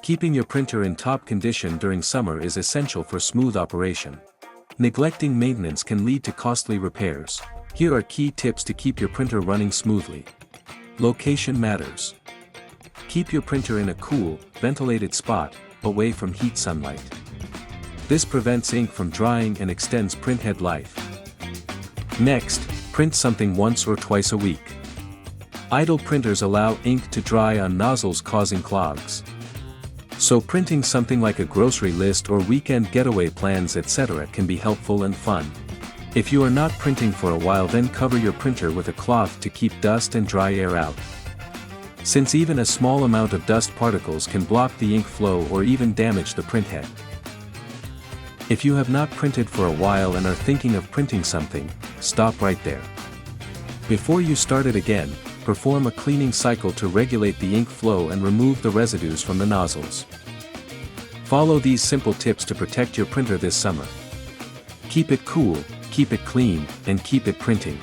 Keeping your printer in top condition during summer is essential for smooth operation. Neglecting maintenance can lead to costly repairs. Here are key tips to keep your printer running smoothly. Location matters. Keep your printer in a cool, ventilated spot, away from heat sunlight. This prevents ink from drying and extends printhead life. Next, print something once or twice a week. Idle printers allow ink to dry on nozzles, causing clogs. So printing something like a grocery list or weekend getaway plans, etc. can be helpful and fun. If you are not printing for a while, then cover your printer with a cloth to keep dust and dry air out. Since even a small amount of dust particles can block the ink flow or even damage the printhead. If you have not printed for a while and are thinking of printing something, stop right there. Before you start it again, perform a cleaning cycle to regulate the ink flow and remove the residues from the nozzles. Follow these simple tips to protect your printer this summer. Keep it cool, keep it clean, and keep it printing.